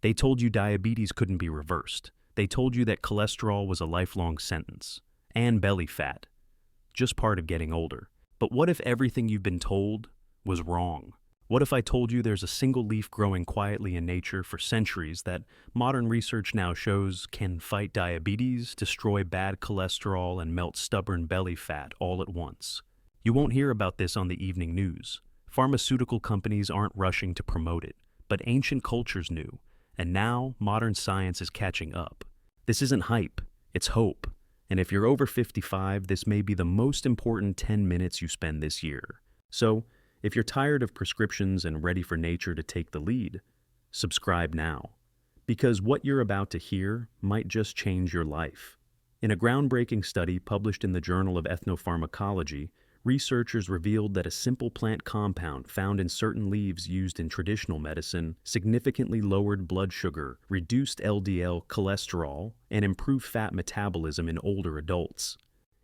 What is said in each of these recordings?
They told you diabetes couldn't be reversed. They told you that cholesterol was a lifelong sentence. And belly fat. Just part of getting older. But what if everything you've been told was wrong? What if I told you there's a single leaf growing quietly in nature for centuries that modern research now shows can fight diabetes, destroy bad cholesterol, and melt stubborn belly fat all at once? You won't hear about this on the evening news. Pharmaceutical companies aren't rushing to promote it, but ancient cultures knew, and now modern science is catching up. This isn't hype, it's hope. And if you're over 55, this may be the most important 10 minutes you spend this year. So, if you're tired of prescriptions and ready for nature to take the lead, subscribe now. Because what you're about to hear might just change your life. In a groundbreaking study published in the Journal of Ethnopharmacology, researchers revealed that a simple plant compound found in certain leaves used in traditional medicine significantly lowered blood sugar, reduced LDL cholesterol, and improved fat metabolism in older adults.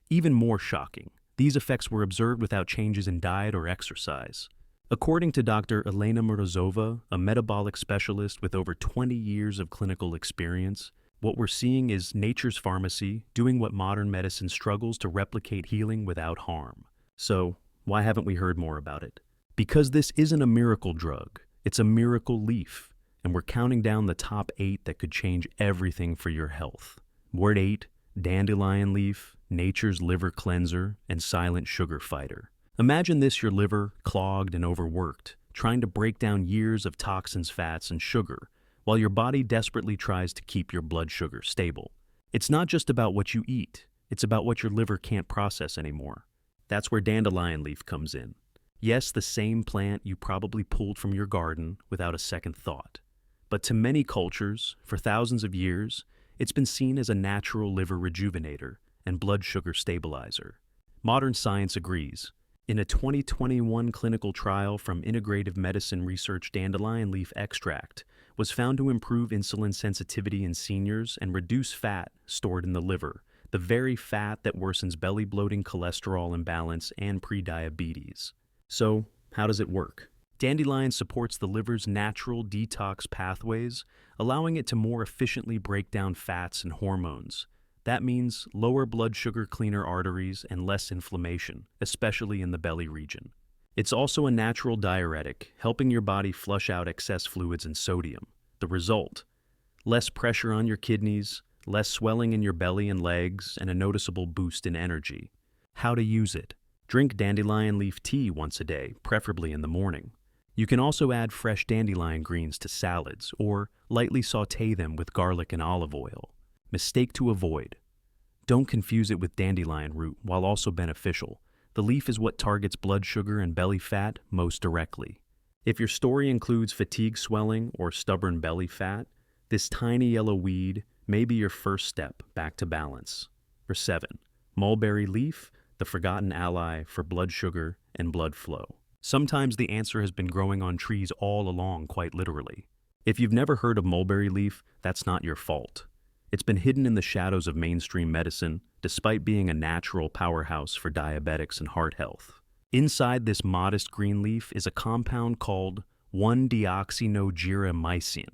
Even more shocking, these effects were observed without changes in diet or exercise. According to Dr. Elena Morozova, a metabolic specialist with over 20 years of clinical experience, what we're seeing is nature's pharmacy doing what modern medicine struggles to replicate healing without harm. So, why haven't we heard more about it? Because this isn't a miracle drug, it's a miracle leaf, and we're counting down the top 8 that could change everything for your health. Word 8, dandelion leaf, nature's liver cleanser, and silent sugar fighter. Imagine this: your liver, clogged and overworked, trying to break down years of toxins, fats, and sugar, while your body desperately tries to keep your blood sugar stable. It's not just about what you eat, it's about what your liver can't process anymore. That's where dandelion leaf comes in. Yes, the same plant you probably pulled from your garden without a second thought. But to many cultures, for thousands of years, it's been seen as a natural liver rejuvenator and blood sugar stabilizer. Modern science agrees. In a 2021 clinical trial from Integrative Medicine Research, dandelion leaf extract was found to improve insulin sensitivity in seniors and reduce fat stored in the liver, the very fat that worsens belly bloating, cholesterol imbalance, and prediabetes. So, how does it work? Dandelion supports the liver's natural detox pathways, allowing it to more efficiently break down fats and hormones. That means lower blood sugar, cleaner arteries, and less inflammation, especially in the belly region. It's also a natural diuretic, helping your body flush out excess fluids and sodium. The result: less pressure on your kidneys, less swelling in your belly and legs, and a noticeable boost in energy. How to use it? Drink dandelion leaf tea once a day, preferably in the morning. You can also add fresh dandelion greens to salads, or lightly saute them with garlic and olive oil. Mistake to avoid: don't confuse it with dandelion root. While also beneficial, the leaf is what targets blood sugar and belly fat most directly. If your story includes fatigue, swelling, or stubborn belly fat, this tiny yellow weed may be your first step back to balance. For 7, mulberry leaf, the forgotten ally for blood sugar and blood flow. Sometimes the answer has been growing on trees all along, quite literally. If you've never heard of mulberry leaf, that's not your fault. It's been hidden in the shadows of mainstream medicine, despite being a natural powerhouse for diabetics and heart health. Inside this modest green leaf is a compound called 1-deoxynogeramycin,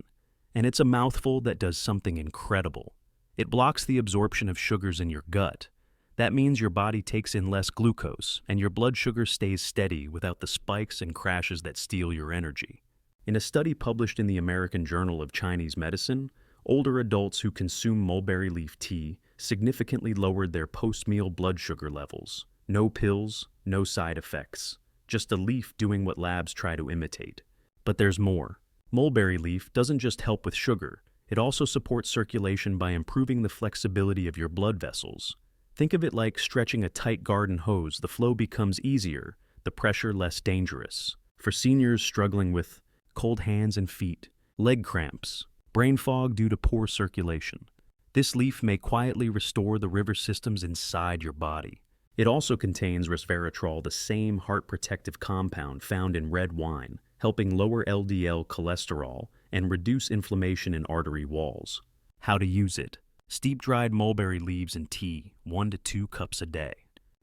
and it's a mouthful that does something incredible. It blocks the absorption of sugars in your gut. That means your body takes in less glucose, and your blood sugar stays steady without the spikes and crashes that steal your energy. In a study published in the American Journal of Chinese Medicine, older adults who consume mulberry leaf tea significantly lowered their post-meal blood sugar levels. No pills, no side effects. Just a leaf doing what labs try to imitate. But there's more. Mulberry leaf doesn't just help with sugar, it also supports circulation by improving the flexibility of your blood vessels. Think of it like stretching a tight garden hose. The flow becomes easier, the pressure less dangerous. For seniors struggling with cold hands and feet, leg cramps, brain fog due to poor circulation, this leaf may quietly restore the river systems inside your body. It also contains resveratrol, the same heart protective compound found in red wine, helping lower LDL cholesterol and reduce inflammation in artery walls. How to use it? Steep dried mulberry leaves in tea, 1 to 2 cups a day.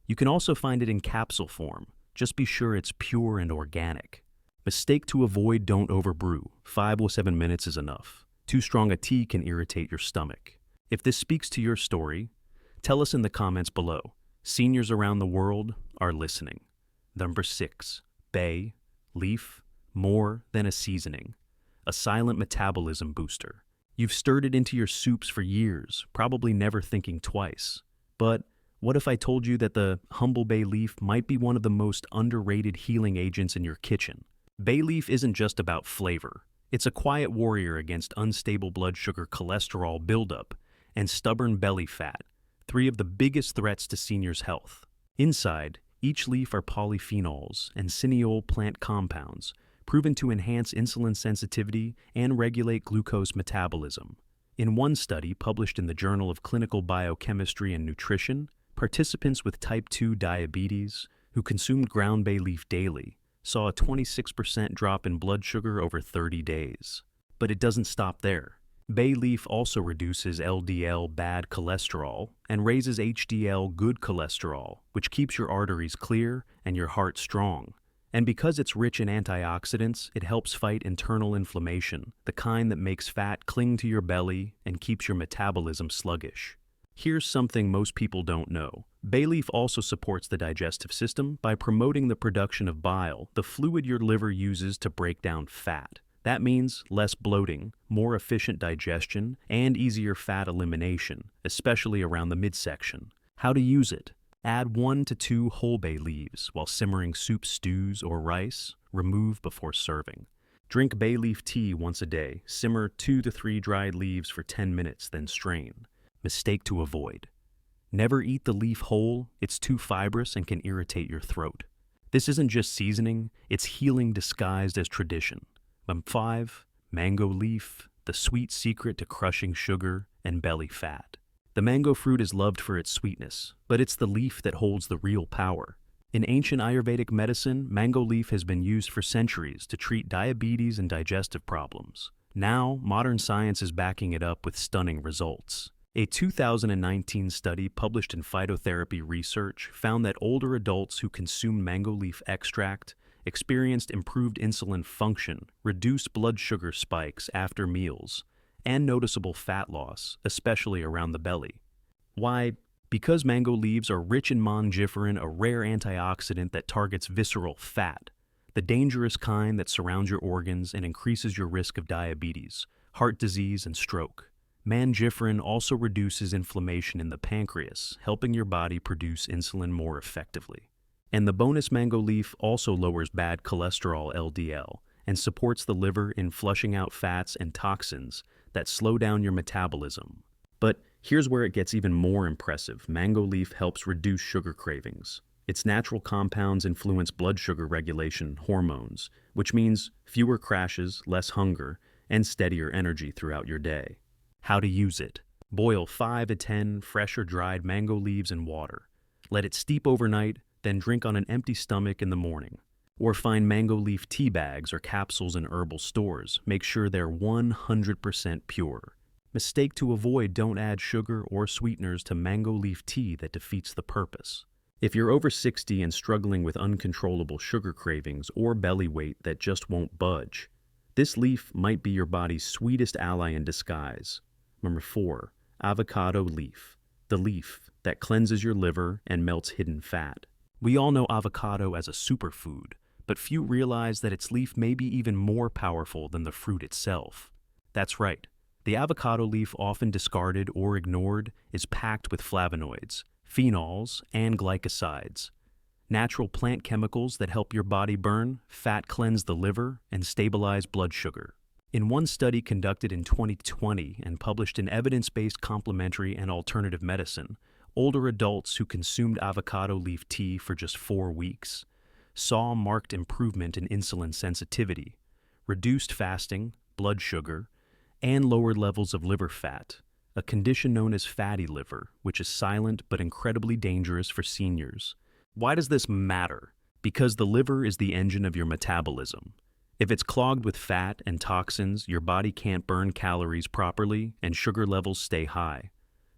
You can also find it in capsule form. Just be sure it's pure and organic. Mistake to avoid: don't overbrew. 5 or 7 minutes is enough. Too strong a tea can irritate your stomach. If this speaks to your story, tell us in the comments below. Seniors around the world are listening. Number 6. Bay leaf, more than a seasoning. A silent metabolism booster. You've stirred it into your soups for years, probably never thinking twice. But what if I told you that the humble bay leaf might be one of the most underrated healing agents in your kitchen? Bay leaf isn't just about flavor. It's a quiet warrior against unstable blood sugar cholesterol buildup and stubborn belly fat, 3 of the biggest threats to seniors' health. Inside, each leaf are polyphenols and cineol plant compounds, proven to enhance insulin sensitivity and regulate glucose metabolism. In one study published in the Journal of Clinical Biochemistry and Nutrition, participants with type 2 diabetes who consumed ground bay leaf daily saw a 26% drop in blood sugar over 30 days. But it doesn't stop there. Bay leaf also reduces LDL bad cholesterol and raises HDL good cholesterol, which keeps your arteries clear and your heart strong. And because it's rich in antioxidants, it helps fight internal inflammation, the kind that makes fat cling to your belly and keeps your metabolism sluggish. Here's something most people don't know. Bay leaf also supports the digestive system by promoting the production of bile, the fluid your liver uses to break down fat. That means less bloating, more efficient digestion, and easier fat elimination, especially around the midsection. How to use it? Add 1 to 2 whole bay leaves while simmering soup, stews, or rice. Remove before serving. Drink bay leaf tea once a day. Simmer 2 to 3 dried leaves for 10 minutes, then strain. Mistake to avoid. Never eat the leaf whole. It's too fibrous and can irritate your throat. This isn't just seasoning, it's healing disguised as tradition. Number 5. Mango leaf, the sweet secret to crushing sugar and belly fat. The mango fruit is loved for its sweetness, but it's the leaf that holds the real power. In ancient Ayurvedic medicine, mango leaf has been used for centuries to treat diabetes and digestive problems. Now, modern science is backing it up with stunning results. A 2019 study published in Phytotherapy Research found that older adults who consumed mango leaf extract experienced improved insulin function, reduced blood sugar spikes after meals, and noticeable fat loss, especially around the belly. Why? Because mango leaves are rich in mongiferin, a rare antioxidant that targets visceral fat, the dangerous kind that surrounds your organs and increases your risk of diabetes, heart disease, and stroke. Mangiferin also reduces inflammation in the pancreas, helping your body produce insulin more effectively. And the bonus mango leaf also lowers bad cholesterol LDL and supports the liver in flushing out fats and toxins that slow down your metabolism. But here's where it gets even more impressive. Mango leaf helps reduce sugar cravings. Its natural compounds influence blood sugar regulation hormones, which means fewer crashes, less hunger, and steadier energy throughout your day. How to use it? Boil 5 to 10 fresh or dried mango leaves in water. Let it steep overnight, then drink on an empty stomach in the morning. Or find mango leaf tea bags or capsules in herbal stores. Make sure they're 100% pure. Mistake to avoid: don't add sugar or sweeteners to mango leaf tea that defeats the purpose. If you're over 60 and struggling with uncontrollable sugar cravings or belly weight that just won't budge, this leaf might be your body's sweetest ally in disguise. Number 4. Avocado leaf, the leaf that cleanses your liver and melts hidden fat. We all know avocado as a superfood, but few realize that its leaf may be even more powerful than the fruit itself. That's right. The avocado leaf, often discarded or ignored, is packed with flavonoids, phenols, and glycosides, natural plant chemicals that help your body burn fat, cleanse the liver, and stabilize blood sugar. In one study conducted in 2020 and published in Evidence-Based Complementary and Alternative Medicine, older adults who consumed avocado leaf tea for just 4 weeks saw marked improvement in insulin sensitivity, reduced fasting, blood sugar, and lowered levels of liver fat, a condition known as fatty liver, which is silent but incredibly dangerous for seniors. Why does this matter? Because the liver is the engine of your metabolism. If it's clogged with fat and toxins, your body can't burn calories properly and sugar levels stay high.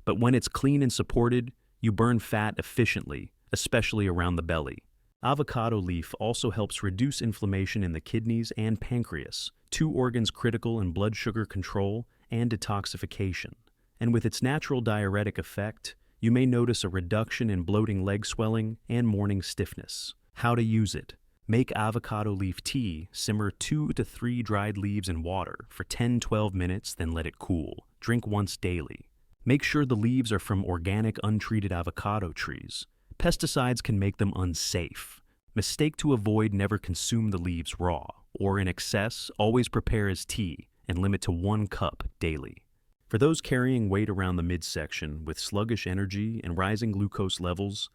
But when it's clean and supported, you burn fat efficiently, especially around the belly. Avocado leaf also helps reduce inflammation in the kidneys and pancreas, 2 organs critical in blood sugar control and detoxification. And with its natural diuretic effect, you may notice a reduction in bloating leg swelling and morning stiffness. How to use it. Make avocado leaf tea, simmer 2 to 3 dried leaves in water for 10-12 minutes, then let it cool. Drink once daily. Make sure the leaves are from organic, untreated avocado trees. Pesticides can make them unsafe. Mistake to avoid: never consume the leaves raw, or in excess, always prepare as tea and limit to 1 cup daily. For those carrying weight around the midsection with sluggish energy and rising glucose levels,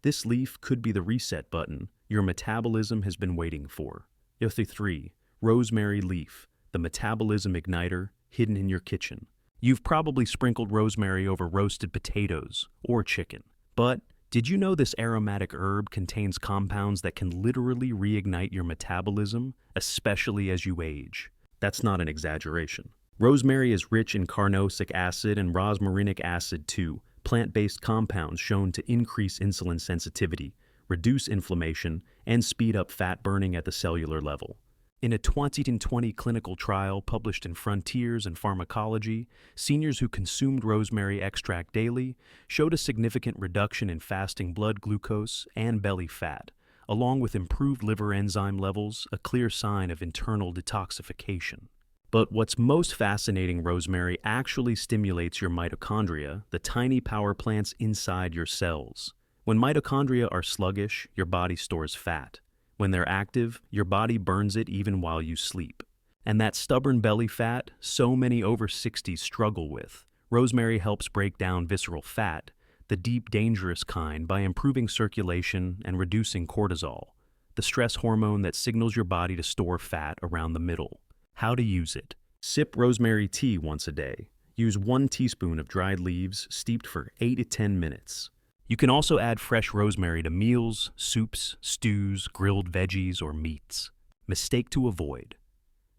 this leaf could be the reset button your metabolism has been waiting for. 3. Rosemary leaf, the metabolism igniter hidden in your kitchen. You've probably sprinkled rosemary over roasted potatoes or chicken. But did you know this aromatic herb contains compounds that can literally reignite your metabolism, especially as you age? That's not an exaggeration. Rosemary is rich in carnosic acid and rosmarinic acid too, plant-based compounds shown to increase insulin sensitivity, reduce inflammation, and speed up fat burning at the cellular level. In a 2020 clinical trial published in Frontiers in Pharmacology, seniors who consumed rosemary extract daily showed a significant reduction in fasting blood glucose and belly fat, along with improved liver enzyme levels, a clear sign of internal detoxification. But what's most fascinating, rosemary actually stimulates your mitochondria, the tiny power plants inside your cells. When mitochondria are sluggish, your body stores fat. When they're active, your body burns it even while you sleep. And that stubborn belly fat so many over 60s struggle with, rosemary helps break down visceral fat, the deep, dangerous kind, by improving circulation and reducing cortisol, the stress hormone that signals your body to store fat around the middle. How to use it. Sip rosemary tea once a day. Use 1 teaspoon of dried leaves steeped for 8 to 10 minutes. You can also add fresh rosemary to meals, soups, stews, grilled veggies, or meats. Mistake to avoid.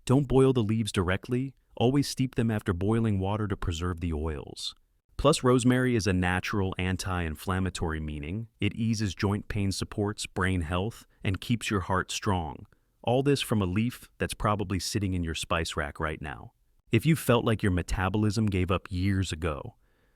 Don't boil the leaves directly. Always steep them after boiling water to preserve the oils. Plus, rosemary is a natural anti-inflammatory, meaning it eases joint pain, supports brain health, and keeps your heart strong. All this from a leaf that's probably sitting in your spice rack right now. If you felt like your metabolism gave up years ago,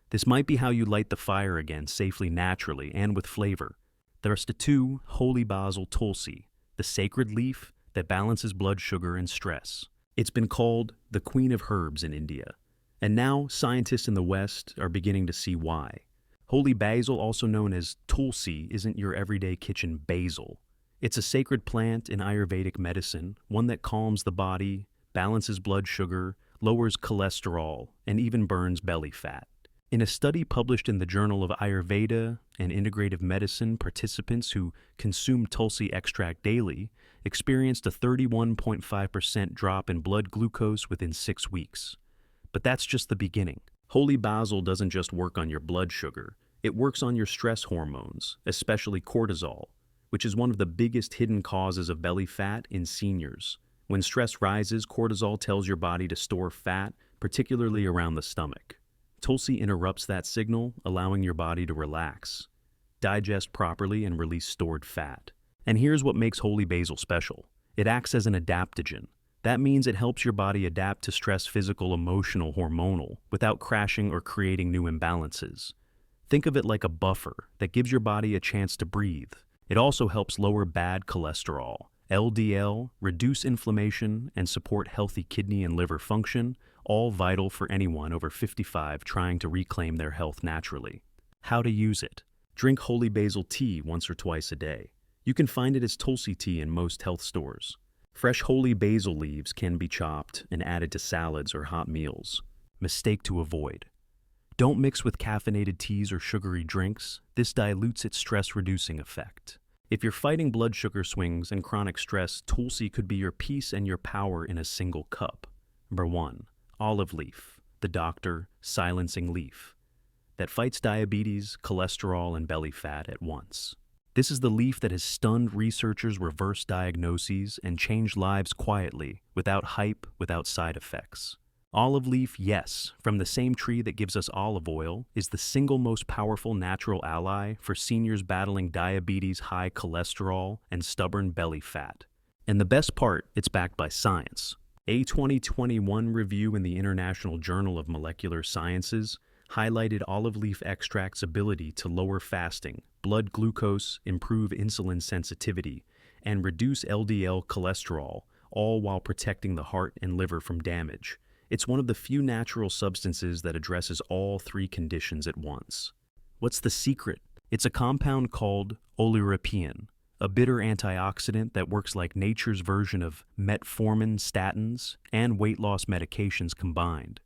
this might be how you light the fire again safely, naturally, and with flavor. There's the 2, holy basil tulsi, the sacred leaf that balances blood sugar and stress. It's been called the queen of herbs in India, and now scientists in the West are beginning to see why. Holy basil, also known as tulsi, isn't your everyday kitchen basil. It's a sacred plant in Ayurvedic medicine, one that calms the body, balances blood sugar, lowers cholesterol, and even burns belly fat. In a study published in the Journal of Ayurveda and Integrative Medicine, participants who consumed tulsi extract daily experienced a 31.5% drop in blood glucose within 6 weeks. But that's just the beginning. Holy basil doesn't just work on your blood sugar, it works on your stress hormones, especially cortisol, which is one of the biggest hidden causes of belly fat in seniors. When stress rises, cortisol tells your body to store fat, particularly around the stomach. Tulsi interrupts that signal, allowing your body to relax, digest properly, and release stored fat. And here's what makes holy basil special. It acts as an adaptogen. That means it helps your body adapt to stress, physical, emotional, hormonal, without crashing or creating new imbalances. Think of it like a buffer that gives your body a chance to breathe. It also helps lower bad cholesterol, LDL, reduce inflammation, and support healthy kidney and liver function, all vital for anyone over 55 trying to reclaim their health naturally. How to use it. Drink holy basil tea once or twice a day. You can find it as tulsi tea in most health stores. Fresh holy basil leaves can be chopped and added to salads or hot meals. Mistake to avoid. Don't mix with caffeinated teas or sugary drinks. This dilutes its stress-reducing effect. If you're fighting blood sugar swings and chronic stress, tulsi could be your peace and your power in a single cup. Number 1. Olive leaf, the doctor, silencing leaf, that fights diabetes, cholesterol, and belly fat at once. This is the leaf that has stunned researchers, reversed diagnoses, and changed lives quietly, without hype, without side effects. Olive leaf, yes, from the same tree that gives us olive oil, is the single most powerful natural ally for seniors battling diabetes, high cholesterol, and stubborn belly fat. And the best part, it's backed by science. A 2021 review in the International Journal of Molecular Sciences highlighted olive leaf extract's ability to lower fasting, blood glucose, improve insulin sensitivity, and reduce LDL cholesterol, all while protecting the heart and liver from damage. It's one of the few natural substances that addresses all three conditions at once. What's the secret? It's a compound called oleuropein, a bitter antioxidant that works like nature's version of metformin statins and weight loss medications combined.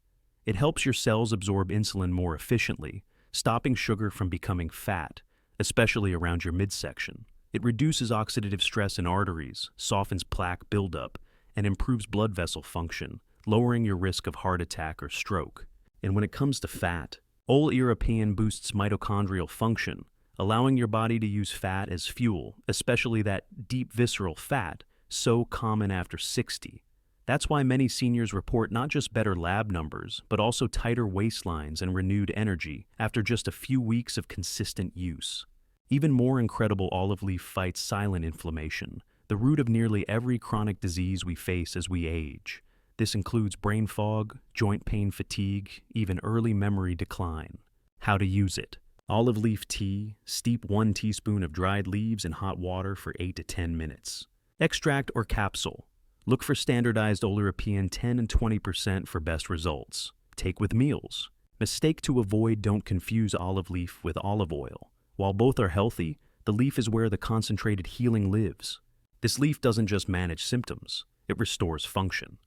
It helps your cells absorb insulin more efficiently, stopping sugar from becoming fat, especially around your midsection. It reduces oxidative stress in arteries, softens plaque buildup, and improves blood vessel function, lowering your risk of heart attack or stroke. And when it comes to fat, oleuropein boosts mitochondrial function, allowing your body to use fat as fuel, especially that deep visceral fat, so common after 60. That's why many seniors report not just better lab numbers, but also tighter waistlines and renewed energy after just a few weeks of consistent use. Even more incredible, olive leaf fights silent inflammation, the root of nearly every chronic disease we face as we age. This includes brain fog, joint pain, fatigue, even early memory decline. How to use it? Olive leaf tea, steep 1 teaspoon of dried leaves in hot water for 8 to 10 minutes. Extract or capsule. Look for standardized oleuropein 10 and 20% for best results. Take with meals. Mistake to avoid: don't confuse olive leaf with olive oil. While both are healthy, the leaf is where the concentrated healing lives. This leaf doesn't just manage symptoms, it restores function.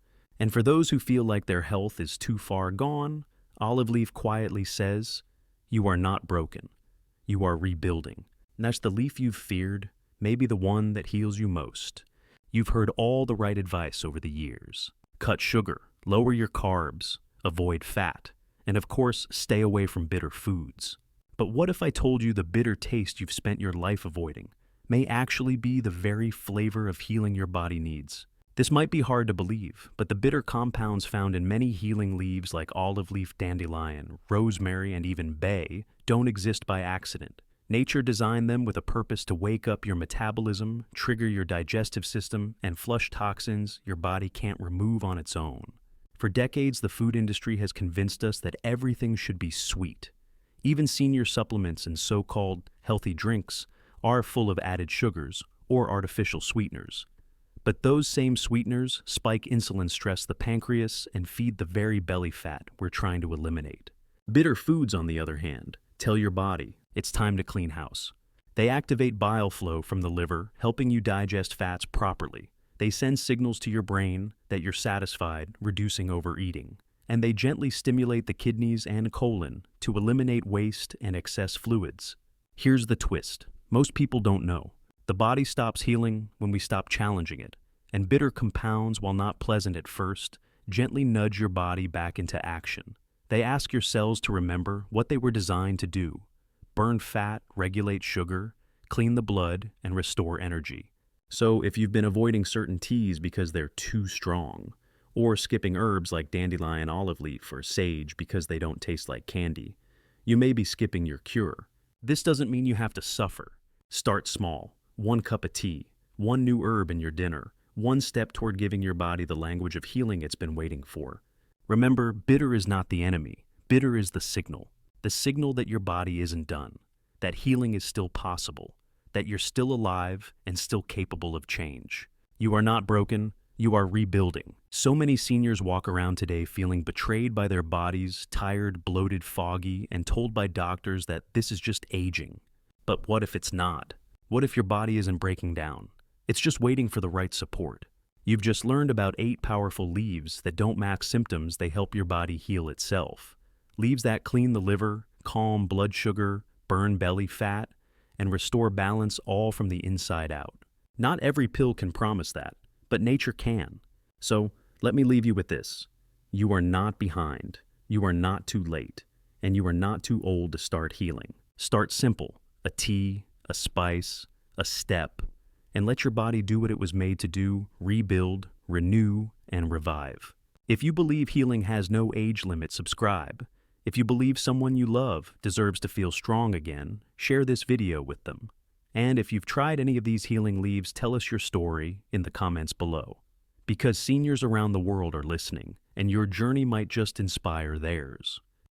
And for those who feel like their health is too far gone, olive leaf quietly says, "You are not broken. You are rebuilding." And that's the leaf you've feared, maybe the one that heals you most. You've heard all the right advice over the years. Cut sugar, lower your carbs, avoid fat, and of course, stay away from bitter foods. But what if I told you the bitter taste you've spent your life avoiding may actually be the very flavor of healing your body needs? This might be hard to believe, but the bitter compounds found in many healing leaves like olive leaf, dandelion, rosemary, and even bay don't exist by accident. Nature designed them with a purpose to wake up your metabolism, trigger your digestive system, and flush toxins your body can't remove on its own. For decades, the food industry has convinced us that everything should be sweet. Even senior supplements and so-called healthy drinks are full of added sugars or artificial sweeteners. But those same sweeteners spike insulin stress the pancreas and feed the very belly fat we're trying to eliminate. Bitter foods, on the other hand, tell your body it's time to clean house. They activate bile flow from the liver, helping you digest fats properly. They send signals to your brain that you're satisfied, reducing overeating. And they gently stimulate the kidneys and colon to eliminate waste and excess fluids. Here's the twist. Most people don't know. The body stops healing when we stop challenging it, and bitter compounds, while not pleasant at first, gently nudge your body back into action. They ask your cells to remember what they were designed to do: burn fat, regulate sugar, clean the blood, and restore energy. So if you've been avoiding certain teas because they're too strong, or skipping herbs like dandelion, olive leaf, or sage because they don't taste like candy, you may be skipping your cure. This doesn't mean you have to suffer. Start small. 1 cup of tea, 1 new herb in your dinner, 1 step toward giving your body the language of healing it's been waiting for. Remember, bitter is not the enemy. Bitter is the signal that your body isn't done, that healing is still possible, that you're still alive and still capable of change. You are not broken, you are rebuilding. So many seniors walk around today feeling betrayed by their bodies, tired, bloated, foggy, and told by doctors that this is just aging. But what if it's not? What if your body isn't breaking down? It's just waiting for the right support. You've just learned about 8 powerful leaves that don't mask symptoms, they help your body heal itself. Leaves that clean the liver, calm blood sugar, burn belly fat, and restore balance, all from the inside out. Not every pill can promise that, but nature can. So let me leave you with this. You are not behind, you are not too late, and you are not too old to start healing. Start simple: a tea, a spice, a step, and let your body do what it was made to do: rebuild, renew, and revive. If you believe healing has no age limit, subscribe. If you believe someone you love deserves to feel strong again, share this video with them. And if you've tried any of these healing leaves, tell us your story in the comments below. Because seniors around the world are listening, and your journey might just inspire theirs.